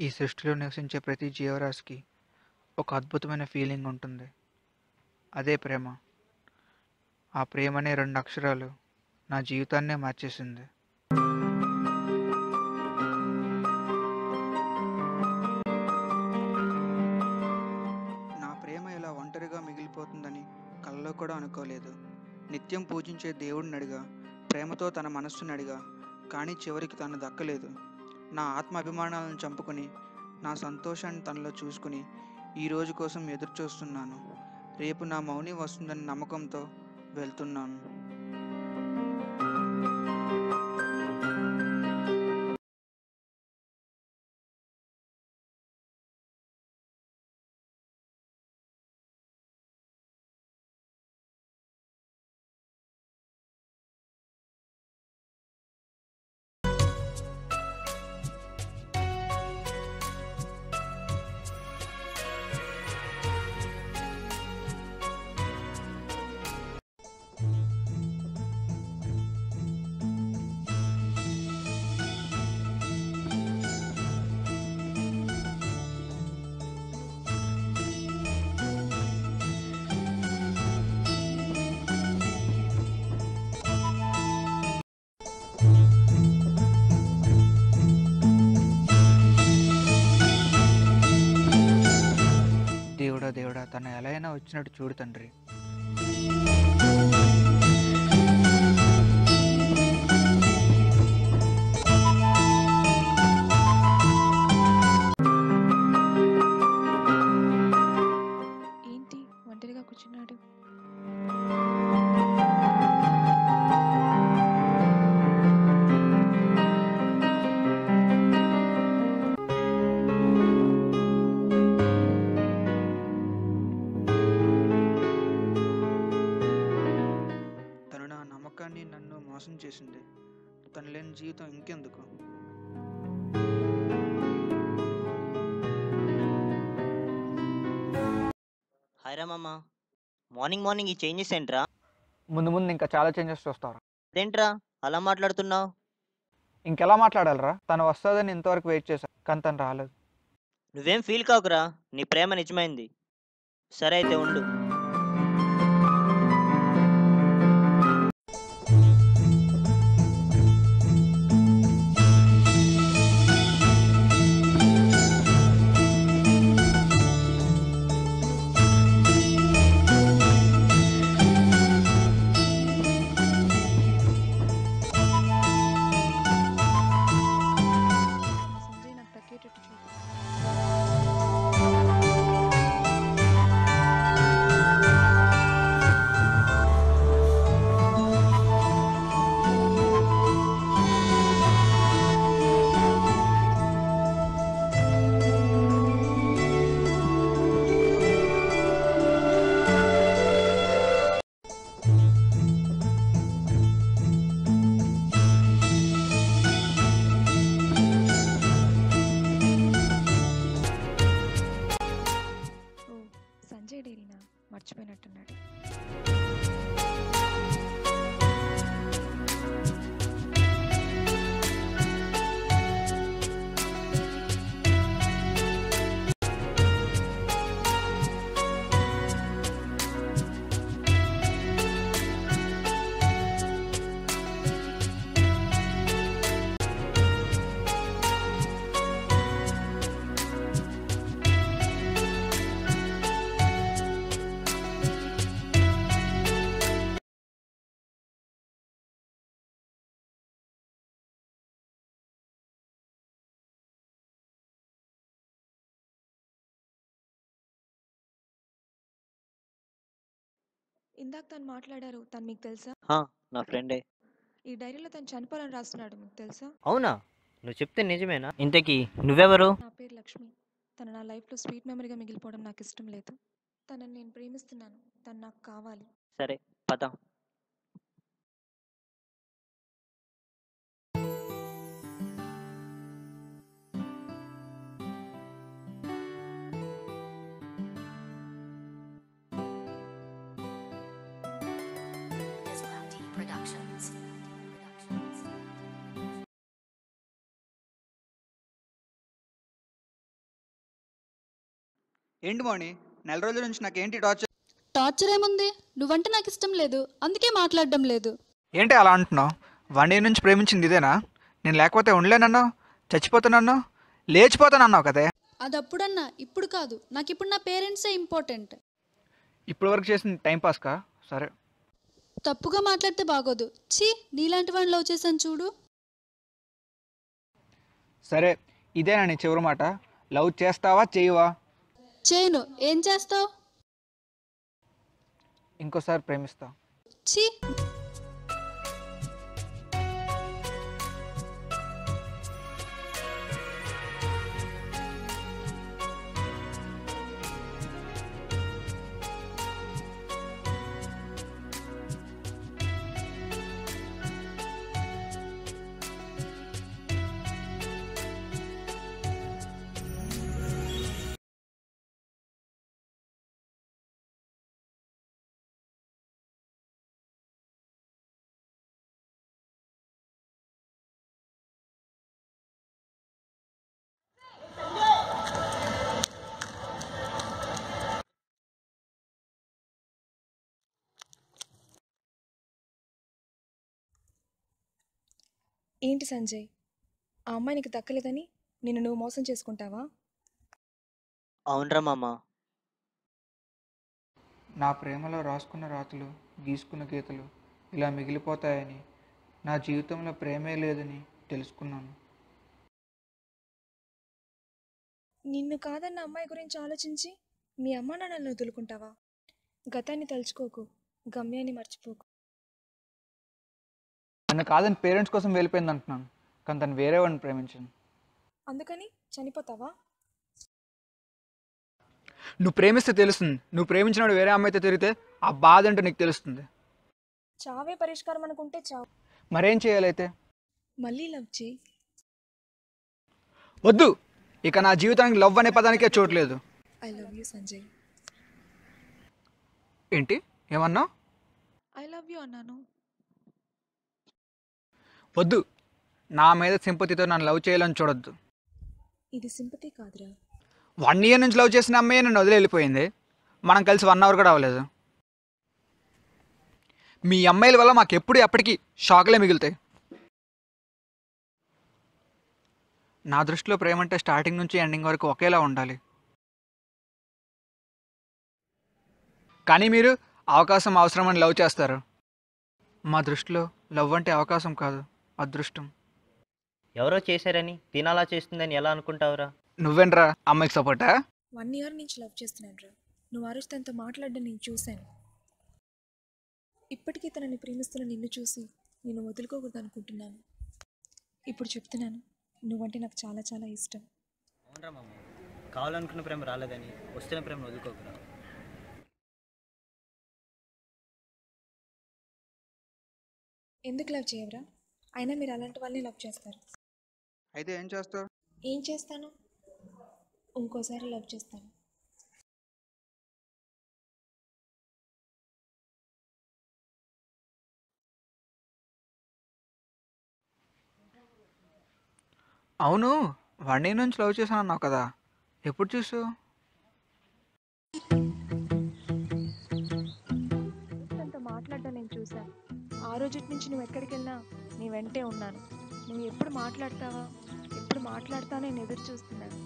ఈ సృష్టిలో నివసించే ప్రతి జీవరాశికి ఒక అద్భుతమైన ఫీలింగ్ ఉంటుంది. అదే ప్రేమ. ఆ ప్రేమ అనే 2 అక్షరాలు నా జీవితాన్నే మార్చేసింది. నా ప్రేమ ఇలా ఒంటరిగా మిగిలిపోతుందని కలలో కూడా అనుకోలేదు. నిత్యం పూజించే దేవుడిని అడిగా, ప్రేమతో తన మనస్సుని అడిగా, కానీ చివరికి తను దక్కలేదు. నా ఆత్మ అభిమానాలను చంపుకొని, నా సంతోషాన్ని తనలో చూసుకుని, ఈ రోజు కోసం ఎదురు చూస్తున్నాను. రేపు నా మౌని వస్తుందని నమ్మకంతో వెళ్తున్నాను. దేవుడా దేవుడా, తను ఎలా అయినా వచ్చినట్టు చూడు తండ్రి. ఏంటి ఒంటరిగా కూర్చున్నాడు? తను నా నమ్మకాన్ని నన్ను మోసం చేసింది. తను లేని జీవితం ఇంకెందుకు? హాయ్ రా మామ. మార్నింగ్ మార్నింగ్ ఈ చేంజెస్ ఏంట్రా? ముందు ముందు ఇంకా చాలా చేంజెస్ చూస్తారా? అదేంట్రా అలా మాట్లాడుతున్నావు? ఇంకెలా మాట్లాడాలరా? తను వస్తుందని ఇంతవరకు వెయిట్ చేశా, కానీ తను రాలేదు. నువ్వేం ఫీల్ కాకురా, నీ ప్రేమ నిజమైంది. సరే అయితే ఉండు. సంజయ్ నాకు దక్కేటట్టు చూడు. ఓ, సంజయ్ డైరీనా? మర్చిపోయినట్టున్నాడు. ఇందాక తను మాట్లాడారు, తను మీకు తెలుసా? హా, నా ఫ్రెండే. ఈ డైరీలో తను చనిపోవాలని రాస్తున్నాడు, మీకు తెలుసా? అవునా? నువ్వు చెప్తే నిజమేనా? ఇంతకీ నువ్వెవరు? నా పేరు లక్ష్మి. తను నా లైఫ్లో స్వీట్ మెమరీగా మిగిలిపోవడం నాకు ఇష్టం లేదు. తనని నేను ప్రేమిస్తున్నాను. తను నాకు కావాలి. సరే, పద. ఏంటి మౌని, నెల రోజుల నుంచి నాకేంటి టార్చర్? టార్చర్ ఏముంది? నువ్వంటే నాకు ఇష్టం లేదు, అందుకే మాట్లాడడం లేదు. ఏంటి అలా అంటున్నావు? 1 year నుంచి ప్రేమించింది ఇదేనా? నేను లేకపోతే ఉండలేనన్నావు, చచ్చిపోతానన్నావు, లేచిపోతానన్నావు కదే. అది అప్పుడన్నా, ఇప్పుడు కాదు. నాకు ఇప్పుడు నా పేరెంట్సే ఇంపార్టెంట్. ఇప్పుడు వరకు చేసిన టైంపాస్కా? సరే. తప్పుగా మాట్లాడితే బాగోదు. ఛీ, నీలాంటి వాడిని లవ్ చేశాను చూడు. సరే, ఇదేనా నీ చివరి మాట? లవ్ చేస్తావా చేయవా? చేయను. ఏం చేస్తావు? ఇంకోసారి ప్రేమిస్తా. ఛీ. ఏంటి సంజయ్, ఆ అమ్మాయి నీకు దక్కలేదని నిన్ను నువ్వు మోసం చేసుకుంటావా? అవునరా మామ. నా ప్రేమలో రాసుకున్న రాతలు, గీసుకున్న గీతలు ఇలా మిగిలిపోతాయని, నా జీవితంలో ప్రేమే లేదని తెలుసుకున్నాను. నిన్ను కాదన్న అమ్మాయి గురించి ఆలోచించి మీ అమ్మ నాన్నలను వదులుకుంటావా? గతాన్ని తలుచుకోకు, గమ్యాన్ని మర్చిపోకు. నన్ను కాదని పేరెంట్స్ కోసం వెళ్ళిపోయింది అంటున్నాను, కానీ తను వేరే వాడిని ప్రేమించాను. అందుకని చనిపోతావా? నువ్వు ప్రేమిస్తే తెలుస్తుంది. నువ్వు ప్రేమించినవాడు వేరే అమ్మాయితో తిరిగితే ఆ బాధ అంటే నీకు తెలుస్తుంది. చావే పరిష్కారం అనుకుంటే చావు. మరేం చేయాలైతే? మళ్ళీ లవ్ చేయి. వద్దు, ఇక నా జీవితానికి లవ్ అనే పదానికే చోట్లేదు. I love you Sanjay. ఏంటి ఏమన్నావు? ఐ లవ్ యూ అన్నాను. వద్దు, నా మీద సింపతితో నన్ను లవ్ చేయాలని చూడొద్దు. ఇది సింపతి కాదురా. 1 year నుంచి లవ్ చేసిన అమ్మాయి నన్ను వదిలి వెళ్ళిపోయింది. మనం కలిసి 1 hour కూడా అవ్వలేదు. మీ అమ్మాయిల వల్ల మాకు ఎప్పుడు ఎప్పటికీ షాక్లే మిగులుతాయి. నా దృష్టిలో ప్రేమ అంటే స్టార్టింగ్ నుంచి ఎండింగ్ వరకు ఒకేలా ఉండాలి. కానీ మీరు అవకాశం అవసరమని లవ్ చేస్తారు. మా దృష్టిలో లవ్ అంటే అవకాశం కాదు, అదృష్టం. ఎవరో చేశారని తినాలా చేస్తుందని ఎలా అనుకుంటావురా? నువ్వేంట్రా అమ్మాయికి సపోర్టా? 1 year నుంచి లవ్ చేస్తున్నాను రా. నువ్వు ఆ రోజు తనతో మాట్లాడడం నేను చూశాను. ఇప్పటికీ తనని ప్రేమిస్తున్న నిన్ను చూసి నేను వదులుకోకూడదు అనుకుంటున్నాను. ఇప్పుడు చెప్తున్నాను, నువ్వంటే నాకు చాలా చాలా ఇష్టం. అవునరా మామ, కావాలనుకున్న ప్రేమ రాలేదని వస్తున్న ప్రేమ వదులుకోకురా. ఎందుకు లవ్ చేయవరా? అయినా మీరు అలాంటి వాళ్ళని లవ్ చేస్తారు. అయితే ఏం చేస్తావు? ఏం చేస్తాను? ఇంకోసారి లవ్ చేస్తాను. అవును, 1 year నుంచి లవ్ చేశాను అన్నావు కదా, ఎప్పుడు చూసావు? తనతో మాట్లాడడం నేను చూశాను. ఆ రోజు నుంచి నువ్వు ఎక్కడికి వెళ్ళినా నీ వెంటే ఉన్నాను. నువ్వు ఎప్పుడు మాట్లాడతావా, ఎప్పుడు మాట్లాడతావా నేను ఎదురు చూస్తున్నాను.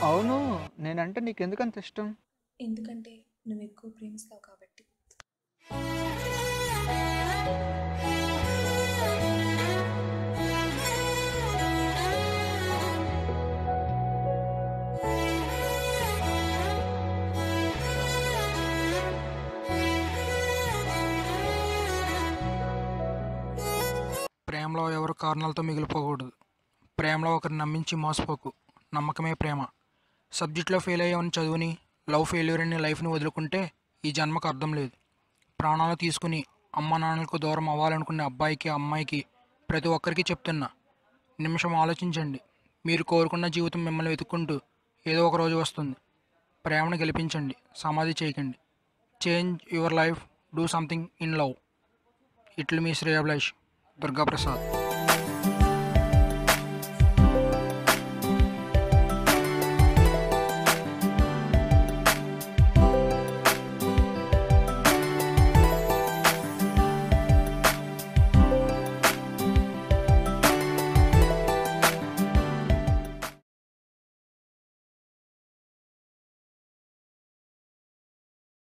అవును, నేనంటే నీకు ఎందుకంత ఇష్టం? ఎందుకంటే నువ్వు ఎక్కువ ప్రేమిస్తావు కాబట్టి. ప్రేమలో ఎవరు కారణాలతో మిగిలిపోకూడదు. ప్రేమలో ఒకరిని నమ్మించి మోసపోకు. నమ్మకమే ప్రేమ. సబ్జెక్ట్లో ఫెయిల్ అయ్యామని చదువుని, లవ్ ఫెయిల్యూర్ అని లైఫ్ని వదులుకుంటే ఈ జన్మకు అర్థం లేదు. ప్రాణాలు తీసుకుని అమ్మ నాన్నలకు దూరం అవ్వాలనుకునే అబ్బాయికి అమ్మాయికి ప్రతి ఒక్కరికి చెప్తున్నా, నిమిషం ఆలోచించండి. మీరు కోరుకున్న జీవితం మిమ్మల్ని వెతుక్కుంటూ ఏదో ఒక రోజు వస్తుంది. ప్రేమను గెలిపించండి, సమాధి చేయకండి. Change your life, do something in love. ఇట్లు మీ శ్రేయాభిలాష్, దుర్గాప్రసాద్.